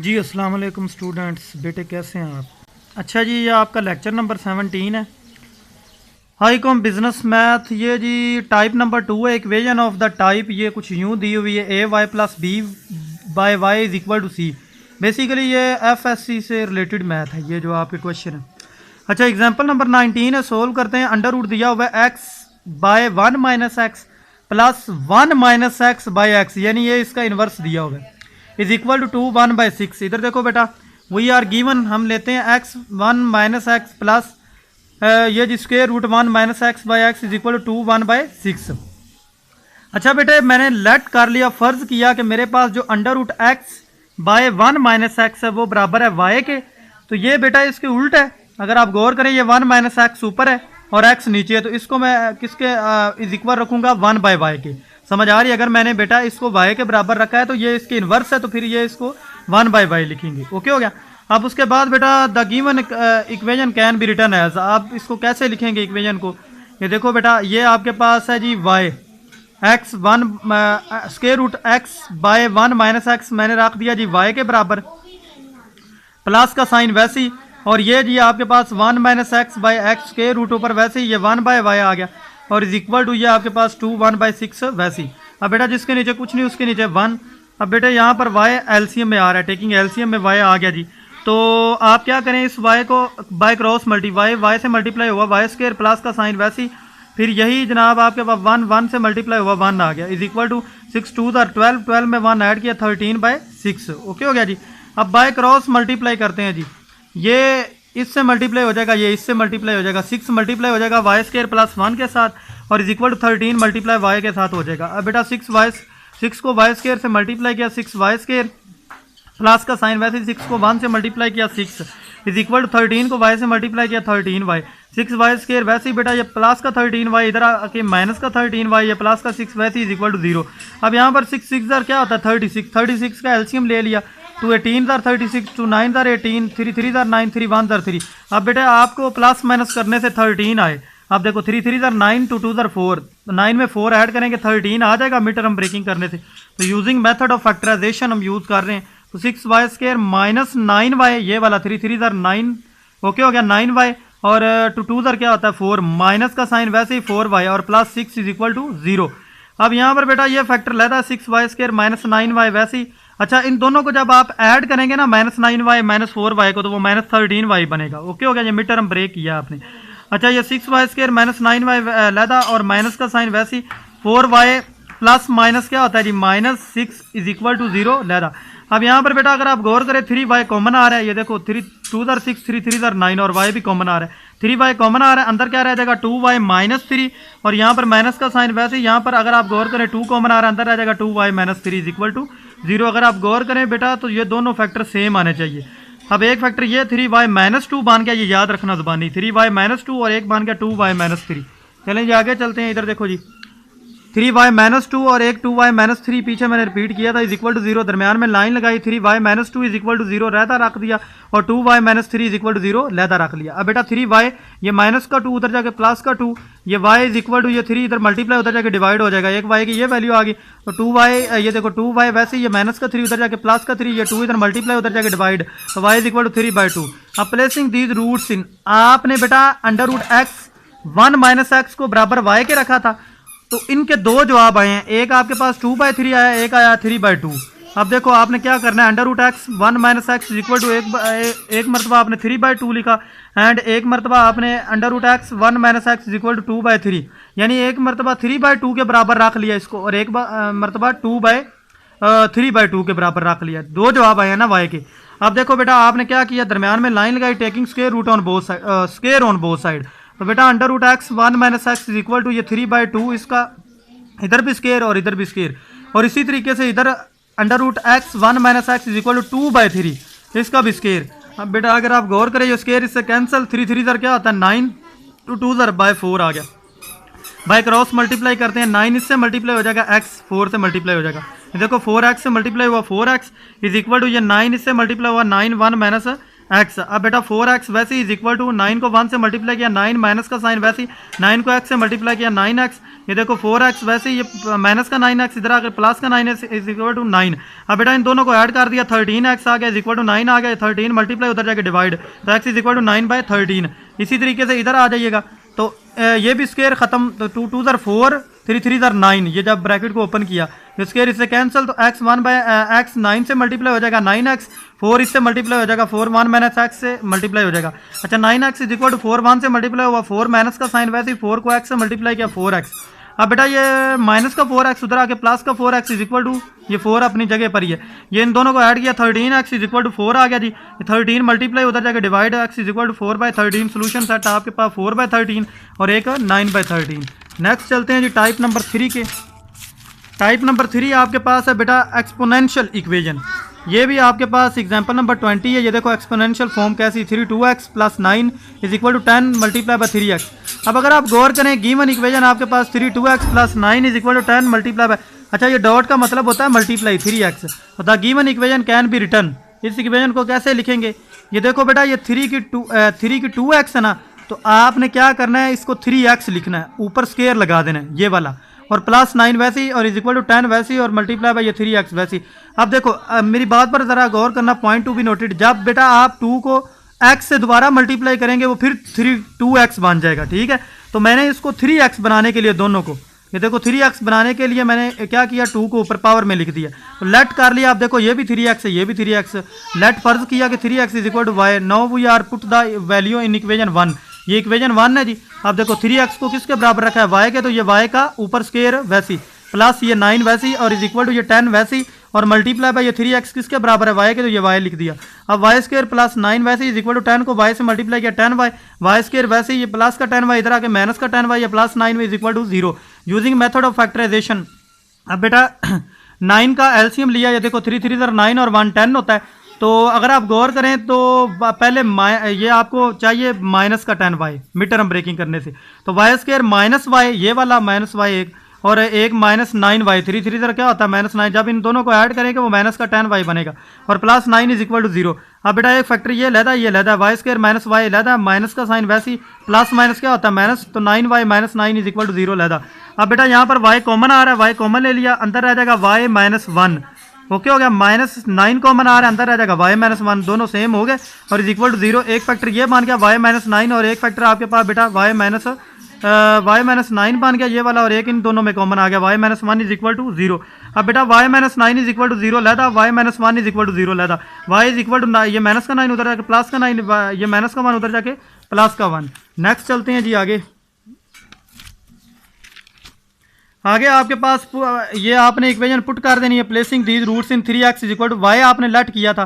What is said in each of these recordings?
जी अस्सलाम वालेकुम स्टूडेंट्स, बेटे कैसे हैं आप। अच्छा जी, ये आपका लेक्चर नंबर 17 है, हाई कॉम बिजनेस मैथ। ये जी टाइप नंबर 2 है, इक्वेशन ऑफ द टाइप ये कुछ यूँ दी हुई है, A Y plus B by Y is equal to C. Basically ये एफ एस सी से रिलेटेड मैथ है, ये जो आपके क्वेश्चन है। अच्छा, एग्जाम्पल नंबर 19 है, सोल्व करते हैं। अंडर रूट दिया हुआ है x by 1 minus x plus 1 minus x by x, यानी ये इसका इन्वर्स दिया हुआ है, इज इक्वल टू 1/6। इधर देखो बेटा, वी आर गिवन, हम लेते हैं एक्स 1 माइनस एक्स प्लस ये G square root 1 minus x by X is equal to 1/6। अच्छा बेटे, मैंने लेट कर लिया, फर्ज किया कि मेरे पास जो under root x by 1 minus x है वो बराबर है वाई के। तो ये बेटा इसके उल्ट है, अगर आप गौर करें ये 1 माइनस एक्स ऊपर है और एक्स नीचे है, तो इसको मैं किसके इज इक्वल रखूंगा 1/y के। समझ आ रही है। अगर मैंने बेटा इसको y के बराबर रखा है तो ये इसके इन्वर्स है, तो फिर ये इसको 1/y लिखेंगे। ओके हो गया। अब उसके बाद बेटा the given equation can be return as, आप इसको कैसे लिखेंगे इक्वेशन को। ये देखो बेटा, ये आपके पास है जी y x 1 square root x by 1 minus x मैंने रख दिया जी y के बराबर, प्लस का साइन वैसे ही, और ये जी आपके पास 1 minus x by x square root ऊपर वैसे ही ये 1/y आ गया, और इज इक्वल टू ये आपके पास 1/6 वैसी। अब बेटा जिसके नीचे कुछ नहीं उसके नीचे 1। अब बेटा यहाँ पर y एलसीएम में आ रहा है, टेकिंग एलसीएम में y आ गया जी। तो आप क्या करें, इस y को बाय क्रॉस मल्टीप्लाई, y से मल्टीप्लाई हुआ वाई स्क्वायर प्लस का साइन वैसी, फिर यही जनाब आपके पास 1 से मल्टीप्लाई हुआ 1 आ गया, इज इक्वल टू 6 2 12, 12 में 1 ऐड किया 13/6। ओके हो गया जी। अब बाय क्रॉस मल्टीप्लाई करते हैं जी, ये इससे मल्टीप्लाई हो जाएगा, ये इससे मल्टीप्लाई हो जाएगा, 6 मल्टीप्लाई हो जाएगा वाई स्क्वायर प्लस 1 के साथ, और is equal to 13 multiply y के साथ हो जाएगा। अब बेटा 6 को वाई स्क्वायर से मल्टीप्लाई किया 6y स्क्वायर प्लस का साइन वैसे 6 को 1 से मल्टीप्लाई किया 6 इज इक्वल टू 13 को y से मल्टीप्लाई किया 13y, 6y स्क्वायर वैसे ही बेटा ये प्लस का 13y इधर आके माइनस का 13y, ये प्लस का 6 वैसे इज इक्वल टू 0। अब यहाँ पर 6 6 क्या होता है 36 का एलसीएम ले लिया, 2 18 36, 2 9 18, 3 3 9, 3 1 3। अब बेटा आपको प्लस माइनस करने से 13 आए। अब देखो 3 3 9, 2 2 4, 9 में 4 ऐड करेंगे 13 आ जाएगा मिड टर्म ब्रेकिंग करने से। तो यूजिंग मेथड ऑफ फैक्टराइजेशन हम यूज कर रहे हैं। तो 6y स्क्वायर माइनस 9y, ये वाला 3 3 9, ओके हो गया 9y, और 2 2 क्या होता है 4, माइनस का साइन वैसे ही 4y, और प्लस 6 इज इक्वल टू 0। अब यहाँ पर बेटा ये फैक्टर लेता है 6y स्क्वायर माइनस 9y वैसे ही। अच्छा, इन दोनों को जब आप ऐड करेंगे ना माइनस 9y माइनस 4y को, तो वो माइनस 13y बनेगा। ओके हो गया, ये मिड टर्म ब्रेक किया आपने। अच्छा, ये 6y स्क्वायर माइनस 9y लेदा, और माइनस का साइन वैसे ही 4y प्लस माइनस क्या होता है जी माइनस 6 इज इक्वल टू 0 लेदा। अब यहाँ पर बेटा अगर आप गौर करें 3y कॉमन आ रहा है, ये देखो 3 2 6, 3 3 9, और y भी कॉमन आ रहा है, 3y कॉमन आ रहा है, अंदर क्या रह जाएगा 2y माइनस 3, और यहाँ पर माइनस का साइन वैसे यहाँ पर अगर आप गौर करें 2 कॉमन आ रहा है, अंदर रह जाएगा 2y minus 3 is equal to 0। अगर आप गौर करें बेटा तो ये दोनों फैक्टर सेम आने चाहिए। अब एक फैक्टर ये 3y माइनस 2 बन गया, ये याद रखना जुबानी, 3y माइनस 2, और एक बन गया 2y माइनस 3। चलें जी आगे चलते हैं। इधर देखो जी 3y माइनस 2 और एक 2y माइनस 3 पीछे मैंने रिपीट किया था, इज इक्वल टू 0, दरमियान में लाइन लगाई, 3y minus 2 is equal to 0 रहता रख दिया, और 2y minus 3 is equal to 0 लहदा रख लिया। अब बेटा 3y ये माइनस का 2 उधर जाके प्लस का 2, ये y इज इक्वल टू ये 3 इधर मल्टीप्लाई उधर जाके डिवाइड हो जाएगा, एक y की ये वैल्यू आ गई, तो 2y ये देखो 2y वैसे ये माइनस का 3 उधर जाके प्लस का 3, ये 2 इधर मल्टीप्लाई उधर जाके डिवाइड, तो y इज इक्वल टू 3/2। अब प्लेसिंग दीज रूट्स इन, आपने बेटा under root x 1 minus x को बराबर y के रखा था, तो इनके दो जवाब आए हैं, एक आपके पास 2/3 आया, एक आया 3/2। अब देखो आपने क्या करना है, under root x 1 minus x equal to एक मरतबा आपने 3/2 लिखा, एंड एक मरतबा आपने under root x 1 minus x equal to 2/3, यानी एक मरतबा 3/2 के बराबर रख लिया इसको, और एक मरतबा 3/2 के बराबर रख लिया। दो जवाब आए हैं ना वाई के। अब देखो बेटा आपने क्या किया, दरमियान में लाइन लगाई, taking square root on both side, square on both side. तो बेटा under root x 1 minus x is equal to ये 3/2, इसका इधर भी स्क्वायर और इधर भी स्क्वायर, और इसी तरीके से इधर under root x 1 minus x is equal to 2/3, इसका भी स्क्वायर। अब बेटा अगर आप गौर करें ये स्क्वायर इससे कैंसिल, 3 3 क्या होता है 9, 2 2 बाय 4 आ गया, बाय क्रॉस मल्टीप्लाई करते हैं, 9 इससे मल्टीप्लाई हो जाएगा, x 4 से मल्टीप्लाई हो जाएगा, देखो 4x से मल्टीप्लाई हुआ 4x इज इक्वल टू ये 9 इससे मल्टीप्लाई हुआ 9 1 माइनस एक्स। अब बेटा 4x वैसे इज इक्वल टू 9 को 1 से मल्टीप्लाई किया 9 माइनस का साइन वैसे 9 को x से मल्टीप्लाई किया 9x। ये देखो 4x वैसे ये माइनस का 9x इधर आकर प्लस का 9 इज इक्वल टू 9। अब बेटा इन दोनों को ऐड कर दिया 13x आ गया इज इक्वल टू 9 आ गया 13 मल्टीप्लाई उधर जाके डिवाइड तो x इज इक्वल टू 9/13। इसी तरीके से इधर आ जाइएगा तो ये भी स्केयर खत्म तो 2 2 ज़र 4 3 3 ज़र 9 ये जब ब्रैकेट को ओपन किया तो स्केयर इससे कैंसिल तो x 1/x 9 से मल्टीप्लाई हो जाएगा 9x 4 इससे मल्टीप्लाई हो जाएगा 4 1 माइनस x से मल्टीप्लाई हो जाएगा। अच्छा 9x इज इक्वल टू 4 1 से मल्टीप्लाई हुआ 4 माइनस का साइन वैसे ही 4 को x से मल्टीप्लाई किया 4x। अब बेटा ये माइनस का 4x उधर आके प्लस का 4x इज इक्वल टू ये 4 अपनी जगह पर ही है। ये इन दोनों को ऐड किया 13x इज इक्वल टू 4 आ गया जी 13 मल्टीप्लाई उधर जाके divide x is equal to 4/13। Solution set आपके पास 4/13 और एक 9/13। नेक्स्ट चलते हैं जी टाइप नंबर 3 के। टाइप नंबर 3 आपके पास है बेटा एक्सपोनेंशियल इक्वेशन। ये भी आपके पास एग्जांपल नंबर 20 है। ये देखो एक्सपोनेंशियल फॉर्म कैसी 3 2x plus 9 is equal to 10 multiply by 3x। अब अगर आप गौर करें गिवन इक्वेशन आपके पास 3 2x plus 9 is equal to 10 multiply by अच्छा ये डॉट का मतलब होता है मल्टीप्लाई 3x। तो the given equation can be return. इस इक्वेशन को कैसे लिखेंगे ये देखो बेटा ये 3 की 2x है ना तो आपने क्या करना है इसको 3x लिखना है ऊपर स्केयर लगा देना है ये वाला और प्लस 9 वैसे ही और इज इक्वल टू 10 वैसे ही और मल्टीप्लाई बाय ये 3x वैसे ही। अब देखो मेरी बात पर ज़रा गौर करना पॉइंट टू बी नोटेड। जब बेटा आप 2 को x से दोबारा मल्टीप्लाई करेंगे वो फिर 2x बन जाएगा ठीक है। तो मैंने इसको 3x बनाने के लिए दोनों को ये देखो 3x बनाने के लिए मैंने क्या किया 2 को ऊपर पावर में लिख दिया तो लेट कर लिया। आप देखो ये भी 3x है ये भी 3x लेट फर्ज किया कि 3x is equal to y। Now we are put the value in equation 1। ये इक्वेशन 1 है जी। आप देखो 3x को किसके बराबर रखा है y के तो ये y का ऊपर स्केयर वैसी प्लस ये 9 वैसी और इज इक्वल टू ये 10 वैसी और मल्टीप्लाई बाय ये 3x किसके बराबर है y के तो ये y लिख दिया। अब y स्केयर प्लस 9 वैसे इज इक्वल टू 10 को y से मल्टीप्लाई किया 10y y स्केयर वैसे ये प्लस का 10y इधर आके माइनस का 10y या plus 9 is equal to 0 using method of factorization. अब बेटा 9 का एलसीएम लिया ये देखो 3 3 ज़र 9 और 1 10 होता है। तो अगर आप गौर करें तो पहले ये आपको चाहिए माइनस का 10y मिड टर्म ब्रेकिंग करने से तो y स्केयर माइनस वाई ये वाला माइनस वाई एक और एक माइनस 9y 3 3 ज़रा क्या होता है माइनस 9 जब इन दोनों को ऐड करेंगे वो माइनस का 10y बनेगा और प्लस 9 इज इक्वल टू 0। अब बेटा एक फैक्टर ये लहदा y स्केयर माइनस वाई लहदा माइनस का साइन वैसे ही प्लस माइनस क्या होता है माइनस तो 9y minus 9 is equal to 0 लहदा। अब बेटा यहाँ पर y कॉमन आ रहा है y कॉमन ले लिया अंदर रह जाएगा y माइनस 1 ओके हो गया माइनस 9 कॉमन आ रहा है अंदर रह जाएगा y माइनस 1 दोनों सेम हो गए और इज इक्वल टू 0। एक फैक्टर ये बन गया y माइनस 9 और एक फैक्टर आपके पास बेटा y माइनस 9 बन गया ये वाला और एक इन दोनों में कॉमन आ गया y minus 1 is equal to 0। अब बेटा y minus 9 is equal to 0 लहदा y minus 1 is equal to 0 लहदा y इज इक्वल टू ये माइनस का 9 उधर जाके प्लस का 9 ये माइनस का 1 उधर जाके प्लस का 1। नेक्स्ट चलते हैं जी आगे आपके पास ये आपने इक्वेशन पुट कर देनी है placing these roots in 3x is equal to y आपने लेट किया था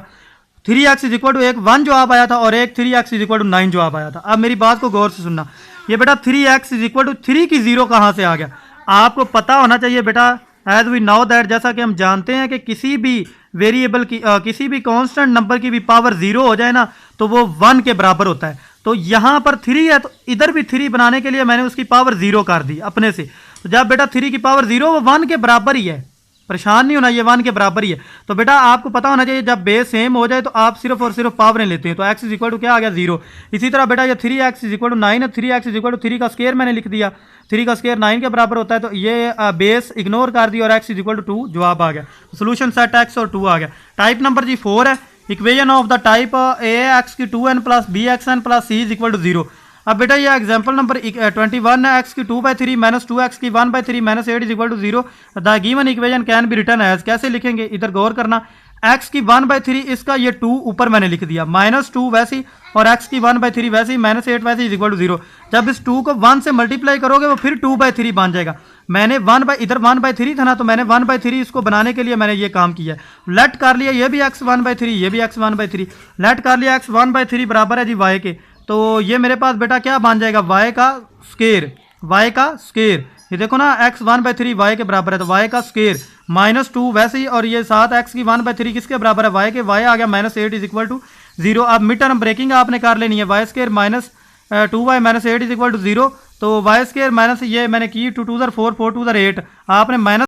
3x इज इक्वल टू एक 1 जवाब आया था और एक 3x इज इक्वल टू 9 जवाब आया था। अब मेरी बात को गौर से सुनना ये बेटा 3x इज इक्वल टू 3 की 0 कहाँ से आ गया आपको पता होना चाहिए बेटा एज वी नाउ दैट जैसा कि हम जानते हैं कि किसी भी वेरिएबल की किसी भी कांस्टेंट नंबर की भी पावर 0 हो जाए ना तो वो 1 के बराबर होता है। तो यहाँ पर 3 है तो इधर भी 3 बनाने के लिए मैंने उसकी पावर 0 कर दी अपने से। तो जब बेटा 3 की पावर 0 वो 1 के बराबर ही है परेशान नहीं होना ये 1 के बराबर ही है। तो बेटा आपको पता होना चाहिए जब बेस सेम हो जाए तो आप सिर्फ और सिर्फ पावरें लेते हैं तो x इज इक्वल टू क्या आ गया 0। इसी तरह बेटा ये 3x इज इक्वल टू 9 है 3x इज इक्वल टू 3 का स्केयर मैंने लिख दिया 3 का स्केयर 9 के बराबर होता है तो ये बेस इग्नोर कर दिया और x इज इक्वल टू 2 जवाब आ गया। सोल्यूशन सेट x और 2 आ गया। टाइप नंबर जी 4 है equation of the type ax की 2n plus bxn plus c is equal to 0। अब बेटा ये एग्जांपल नंबर 21 है x की 2/3 माइनस 2x की 1/3 minus 8 is equal to 0 the given equation can be return as. कैसे लिखेंगे इधर गौर करना x की 1/3 इसका ये 2 ऊपर मैंने लिख दिया माइनस 2 वैसी और x की 1/3 वैसी माइनस 8 वैसी इज इक्वल टू 0। जब इस 2 को 1 से मल्टीप्लाई करोगे वो फिर 2/3 बन जाएगा। मैंने इधर 1/3 था ना तो मैंने 1/3 इसको बनाने के लिए मैंने ये काम किया लेट कर लिया ये भी x 1/3 ये भी x 1/3 लेट कर लिया x 1/3 बराबर है जी y के। तो ये मेरे पास बेटा क्या बन जाएगा y का स्केयर ये देखो ना x 1/3 y के बराबर है तो y का स्केयर माइनस 2 वैसे ही और ये साथ x की 1/3 किसके बराबर है y के y आ गया माइनस 8 इज इक्वल टू 0। अब मिड टर्म ब्रेकिंग आपने कर लेनी है y square minus 2y minus 8 is equal to 0 तो y स्केयर माइनस ये मैंने की 2 2 4 4 2 8 आपने माइनस